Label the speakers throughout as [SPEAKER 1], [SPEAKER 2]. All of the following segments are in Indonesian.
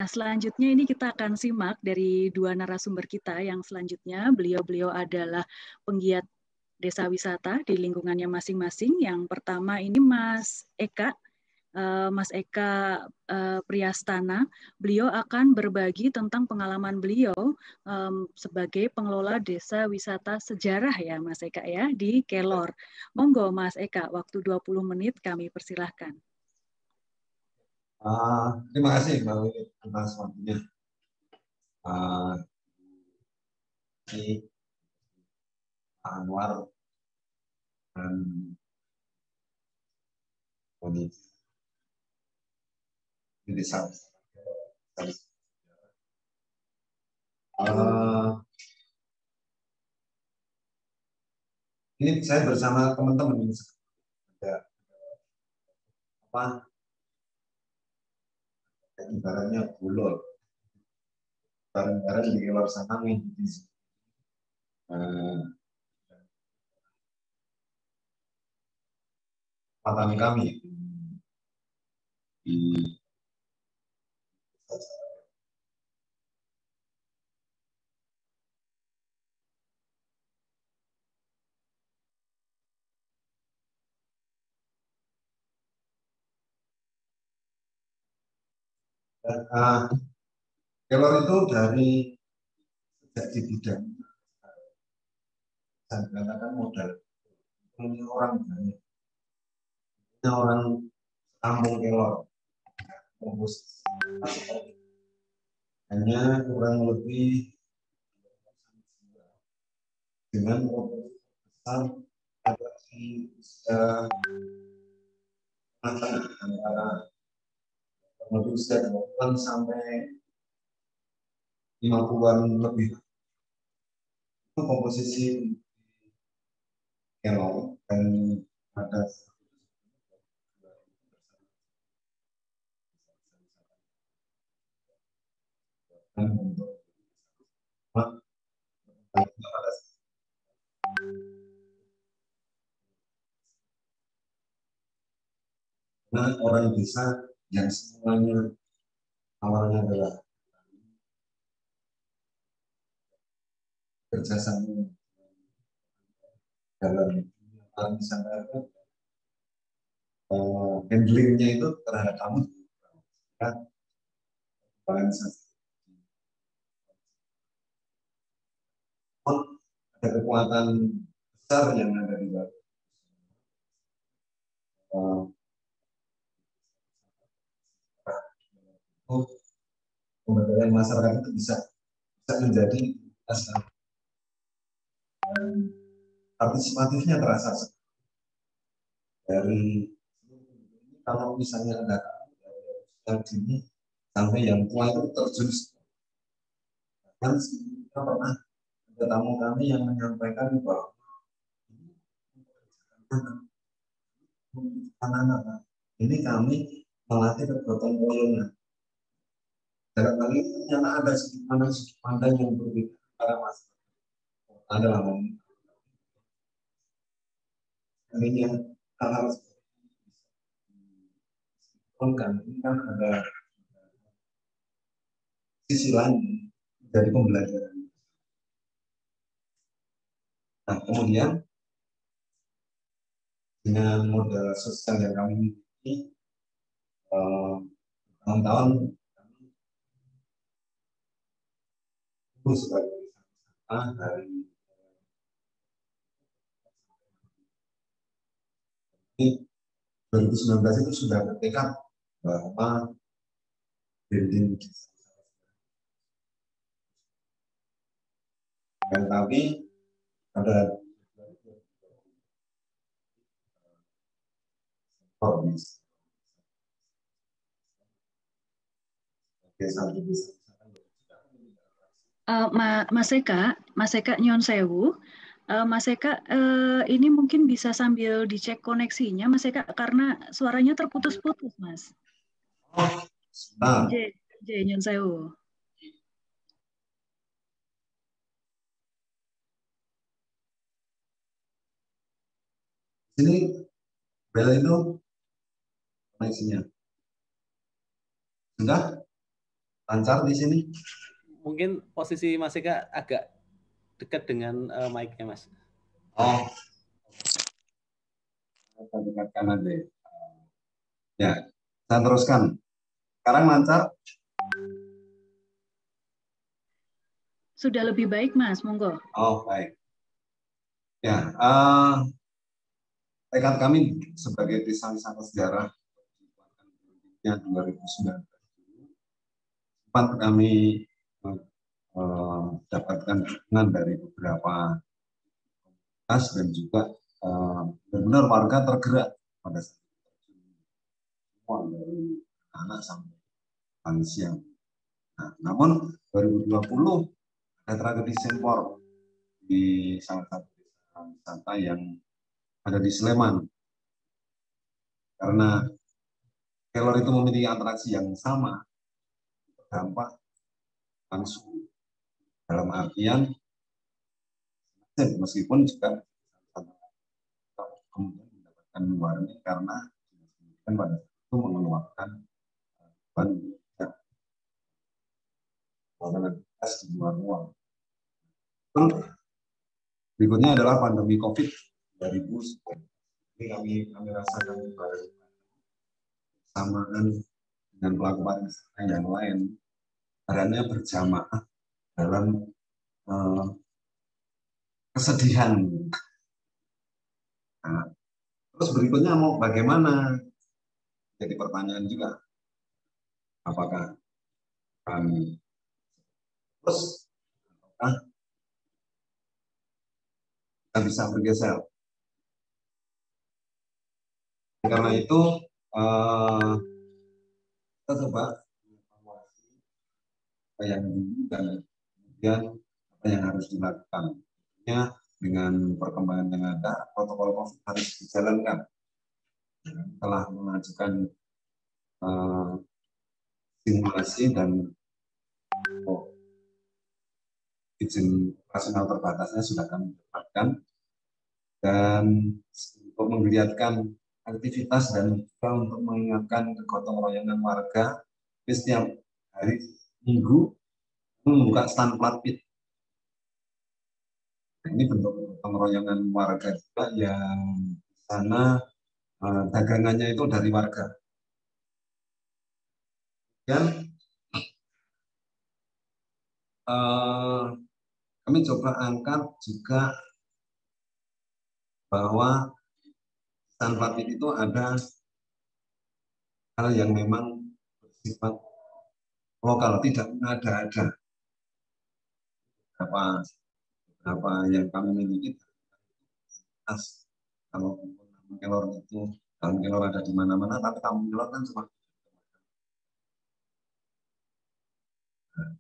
[SPEAKER 1] Nah, selanjutnya ini kita akan simak dari dua narasumber kita yang selanjutnya. Beliau-beliau adalah penggiat desa wisata di lingkungannya masing-masing. Yang pertama ini Mas Eka. Mas Eka Priyastana, beliau akan berbagi tentang pengalaman beliau sebagai pengelola desa wisata sejarah ya Mas Eka ya di Kelor. Monggo Mas Eka, waktu 20 menit kami persilahkan.
[SPEAKER 2] Terima kasih Mbak Wiwit atas waktunya. Ini Anwar dan kondisi di desa. Ini saya bersama teman-teman ini ada apa? Ibaratnya bulor. Barang-barang di luar sana mengikuti kesempatan kami di Kelor itu dari sejak di bidang saya katakan modal ini orang banyak, ini orang kampung Kelor hanya kurang lebih dengan besar ada di antara usia 20-an sampai 50-an lebih. Itu komposisi Kelor dan ada orang desa yang semuanya awalnya adalah kerjasama dalam pariwisata itu handlingnya itu terhadap tamu kan ada kekuatan besar yang ada di bawah pemberdayaan masyarakat itu bisa menjadi asal partisipatifnya terasa dari kalau misalnya ada yang dini sampai yang tua itu terjun. Kan kita pernah ada tamu kami yang menyampaikan bahwa anak-anak ini kami melatih kegotong royongan. Dalam hal ini ternyata ada sudut pandang yang berbeda pada masyarakat. Ada yang hal-hal kan ini kan ada sisi lain dari pembelajaran. Nah, kemudian dengan modal sosial yang kami miliki, tahun-tahun itu sebagai dari ini 2019 itu sudah bertekad bahwa building dan tapi ada
[SPEAKER 1] Mas Eka Nyon Sewu, Mas Eka ini mungkin bisa sambil dicek koneksinya Mas Eka karena suaranya terputus-putus Mas. J Nyon Sewu.
[SPEAKER 2] Ini bel itu koneksinya sudah Lancar di sini?
[SPEAKER 3] Mungkin posisi Mas Eka agak dekat dengan mic-nya, Mas.
[SPEAKER 2] Oh, kita dekatkan aja. Ya, saya teruskan. Sekarang lancar?
[SPEAKER 1] Sudah lebih baik, Mas. Monggo.
[SPEAKER 2] Oh, baik. Ya, tekad kami sebagai desa wisata sejarah yang 2019 sempat kami dapatkan dukungan dari beberapa komunitas dan juga benar-benar warga tergerak pada saat itu. Semua dari anak sampai lansia. Nah, namun 2020 ada tragedi Sempor di salah satu desa wisata yang ada di Sleman. Karena kelor itu memiliki atraksi yang sama, berdampak langsung dalam artian meskipun juga kemudian mendapatkan warning karena pada saat itu mengeluarkan ban gas di luar ruang. Berikutnya adalah pandemi COVID 2019. Ini kami rasakan bersamaan dengan pelaku pariwisata yang lain, adanya berjamaah dalam kesedihan. Nah, terus berikutnya mau bagaimana? Jadi pertanyaan juga, apakah kami terus apakah kita bisa bergeser? Karena itu kita coba evaluasi apa yang dulu dan kemudian apa yang harus dilakukan. Tentunya dengan perkembangan yang ada, protokol COVID harus dijalankan. Telah mengajukan simulasi dan izin operasional terbatasnya sudah kami dapatkan, dan untuk menggiatkan aktivitas dan juga untuk mengingatkan kegotong royongan warga setiap hari Minggu membuka stand plat pit. Ini bentuk gotong royongan warga juga yang di sana dagangannya itu dari warga. Dan kami coba angkat juga bahwa stand plat pit itu ada hal yang memang bersifat lokal, tidak mengada-ada. Beberapa yang kami miliki, kalau kelor itu, dalam kelor ada di mana-mana, tapi tamu kelor kan cuma. Nah,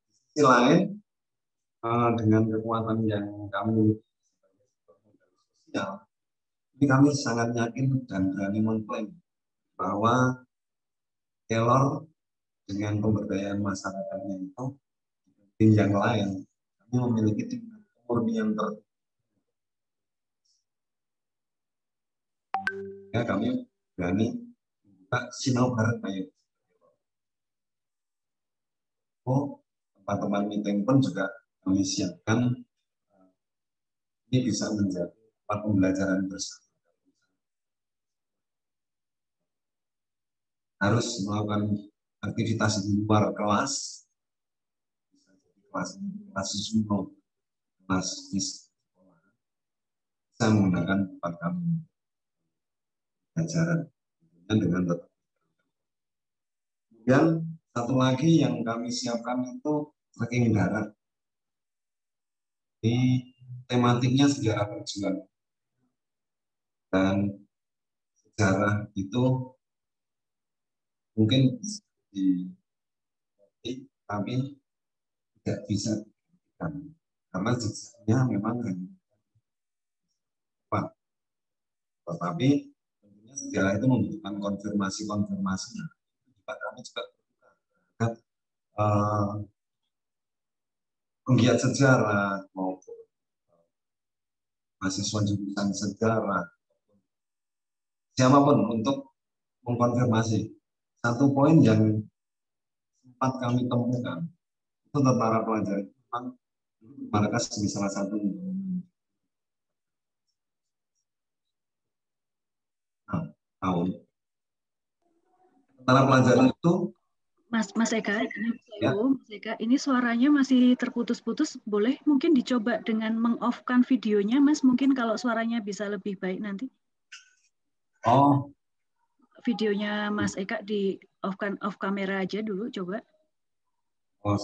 [SPEAKER 2] di sisi lain, dengan kekuatan yang kami miliki sebagai sosial, ini kami sangat yakin dan berani mengklaim bahwa kelor dengan pemberdayaan masyarakatnya itu di yang lain, kami memiliki tingkat kemurnian tertinggi. Ya, kami berani membuka sinau bareng kayak tempat-tempat meeting pun juga kami siapkan. Ini bisa menjadi tempat pembelajaran bersama. Harus melakukan aktivitas di luar kelas, kelas Zoom, kelas di sekolah, bisa menggunakan tempat kami pelajaran dengan tetap. Kemudian satu lagi yang kami siapkan itu trekking darat. Ini tematiknya sejarah perjuangan, dan sejarah itu mungkin tapi tidak bisa karena jejaknya memang apa, tetapi tentunya sejarah itu membutuhkan konfirmasi. Juga kami juga terhadap penggiat sejarah maupun mahasiswa jurusan sejarah, siapapun untuk mengkonfirmasi. Satu poin yang sempat sempat kami temukan itu tentara pelajar itu memang markas di salah satu tahun. Tentara pelajar itu
[SPEAKER 1] Mas Eka,
[SPEAKER 2] ya.
[SPEAKER 1] Mas Eka, ini suaranya masih terputus-putus. Boleh mungkin dicoba dengan meng-off-kan videonya, Mas. Mungkin kalau suaranya bisa lebih baik nanti.
[SPEAKER 2] Oh.
[SPEAKER 1] Videonya Mas Eka di off kamera aja dulu, coba.
[SPEAKER 2] Oh,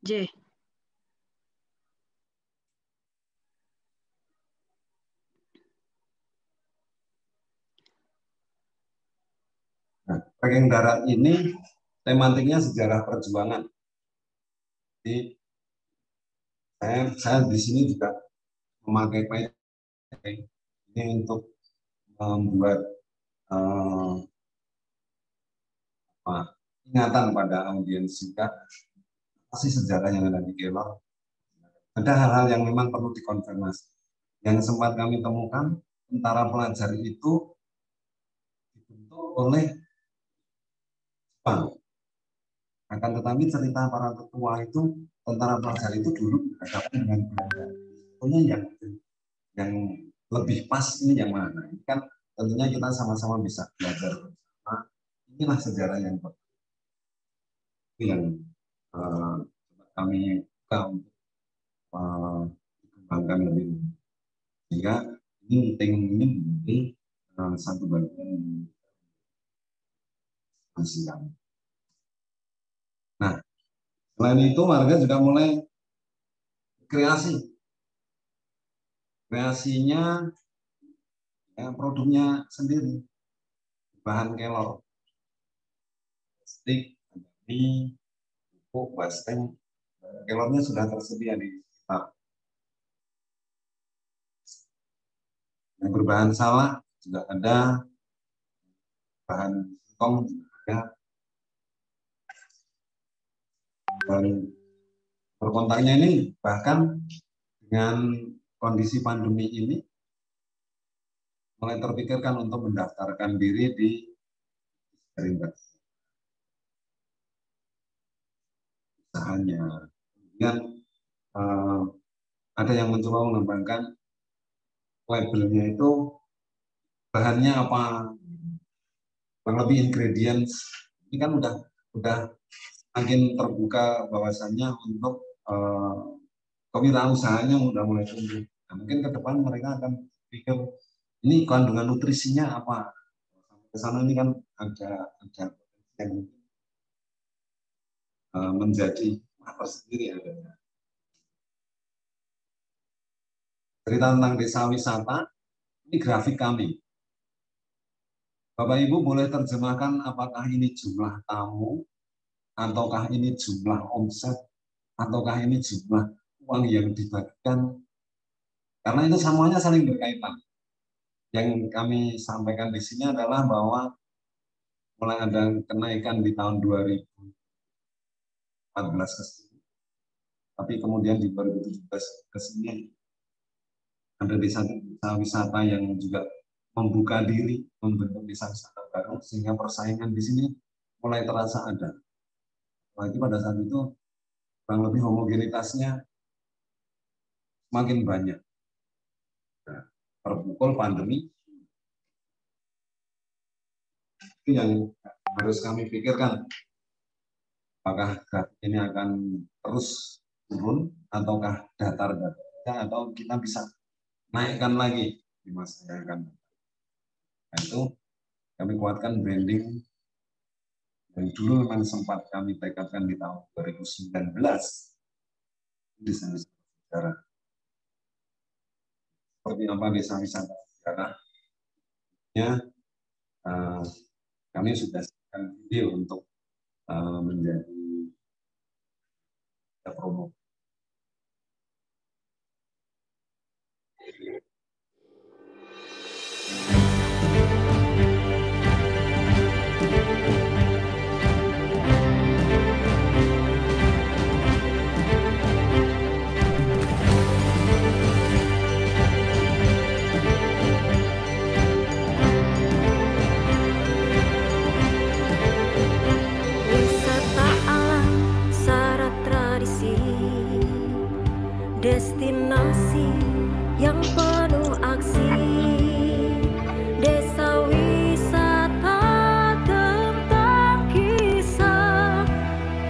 [SPEAKER 1] J.
[SPEAKER 2] Nah, Pegeng Darat ini tematiknya sejarah perjuangan. Jadi saya di sini juga memakai pegeng ini untuk membuat ingatan pada audiens juga pasti sejarah yang ada di Kelor. Ada hal-hal yang memang perlu dikonfirmasi. Yang sempat kami temukan, tentara pelajar itu dibentuk oleh Jepang. Akan tetapi cerita para tetua itu, tentara pelajar itu dulu berhadapan dengan Belanda. Tentunya yang lebih pas ini yang mana? Ini kan tentunya kita sama-sama bisa belajar bersama. Inilah sejarah yang kami dikembangkan lebih lanjut. Sehingga ini penting ini menjadi satu bagian kami. Nah, selain itu warga juga mulai kreasi. Kreasinya produknya sendiri, bahan kelor, stik, mie, pupuk, basteng, kelornya sudah tersedia di sekitar. Yang berbahan salak juga ada, bahan singkong juga ada, dan berkontaknya ini bahkan dengan kondisi pandemi ini mulai terpikirkan untuk mendaftarkan diri di Gerindra. Usahanya. Kemudian ada yang mencoba mengembangkan labelnya itu bahannya apa, lebih ingredients. Ini kan udah makin terbuka bahwasannya untuk kewirausahanya udah mulai tumbuh. Nah, mungkin ke depan mereka akan pikir ini kandungan nutrisinya apa. Sampai ke sana ini kan ada yang menjadi tersendiri adanya. Cerita tentang desa wisata, ini grafik kami. Bapak Ibu boleh terjemahkan apakah ini jumlah tamu, ataukah ini jumlah omset, ataukah ini jumlah uang yang dibagikan. Karena itu semuanya saling berkaitan. Yang kami sampaikan di sini adalah bahwa mulai ada kenaikan di tahun 2014 ke sini. Tapi kemudian di 2017 ke sini ada desa wisata yang juga membuka diri, membentuk desa wisata baru, sehingga persaingan di sini mulai terasa ada. Lagi pada saat itu kurang lebih homogenitasnya semakin banyak. Nah, terpukul pandemi, itu yang harus kami pikirkan. Apakah ini akan terus turun, ataukah datar, atau kita bisa naikkan lagi di masa yang akan datang. Nah, itu kami kuatkan branding yang dulu memang sempat kami tekadkan di tahun 2019 desa wisata sejarah. Seperti apa desa wisata sejarah? Kami sudah siapkan video untuk menjadi promo.
[SPEAKER 4] destinasi yang penuh aksi, desa wisata tentang kisah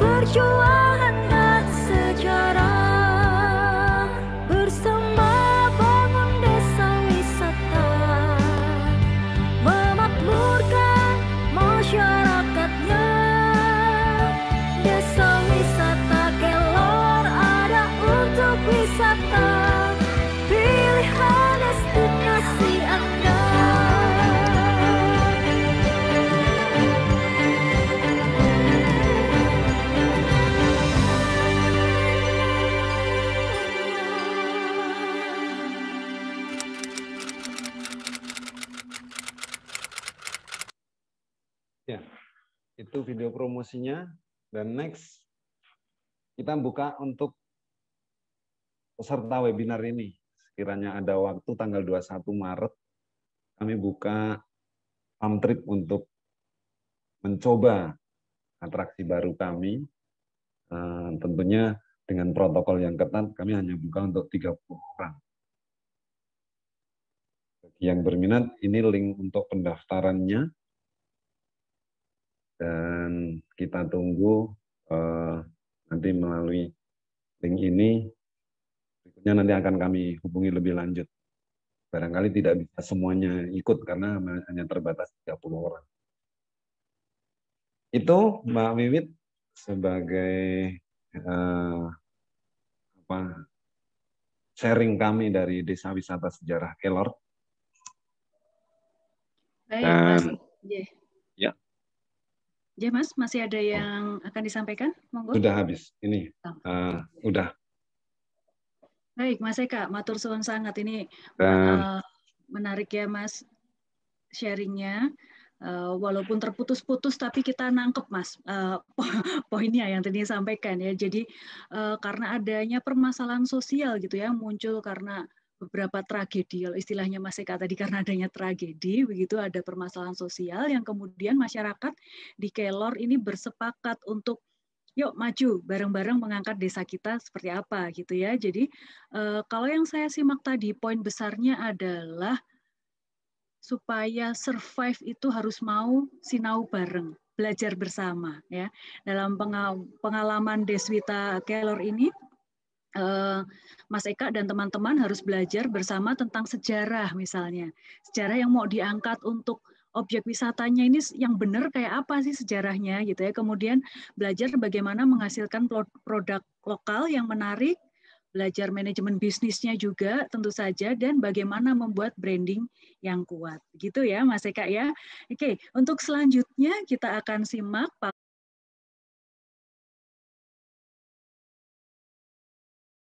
[SPEAKER 4] perjuangan dan sejarah, bersama bangun desa wisata, memakmurkan masyarakatnya. Desa wisata Kelor ada untuk wisata, pilihan destinasi Anda.
[SPEAKER 5] Ya, itu video promosinya. Dan next, kita buka untuk peserta webinar ini. Sekiranya ada waktu tanggal 21 Maret, kami buka farm trip untuk mencoba atraksi baru kami. Tentunya dengan protokol yang ketat, kami hanya buka untuk 30 orang. Bagi yang berminat, ini link untuk pendaftarannya. Dan kita tunggu nanti melalui link ini, berikutnya nanti akan kami hubungi lebih lanjut. Barangkali tidak bisa semuanya ikut karena hanya terbatas 30 orang. Itu Mbak Wiwit sebagai sharing kami dari Desa Wisata Sejarah Kelor.
[SPEAKER 1] Baik, Mas.
[SPEAKER 5] Ya.
[SPEAKER 1] Ya, Mas, masih ada yang akan disampaikan? Monggo.
[SPEAKER 5] Sudah habis. Ini udah.
[SPEAKER 1] Baik, Mas Eka, matur suwun sangat. Ini menarik ya, Mas, sharingnya. Walaupun terputus-putus, tapi kita nangkep, Mas, poinnya yang tadi disampaikan ya. Jadi karena adanya permasalahan sosial gitu ya, muncul karena beberapa tragedi, kalau istilahnya Mas Eka tadi, karena adanya tragedi, begitu ada permasalahan sosial yang kemudian masyarakat di Kelor ini bersepakat untuk yuk maju bareng-bareng mengangkat desa kita seperti apa gitu ya. Jadi kalau yang saya simak tadi, poin besarnya adalah supaya survive itu harus mau sinau bareng, belajar bersama ya. Dalam pengalaman Deswita Kelor ini, Mas Eka dan teman-teman harus belajar bersama tentang sejarah misalnya. Sejarah yang mau diangkat untuk objek wisatanya ini yang benar kayak apa sih sejarahnya gitu ya. Kemudian belajar bagaimana menghasilkan produk lokal yang menarik, belajar manajemen bisnisnya juga tentu saja, dan bagaimana membuat branding yang kuat. Gitu ya Mas Eka ya. Oke, untuk selanjutnya kita akan simak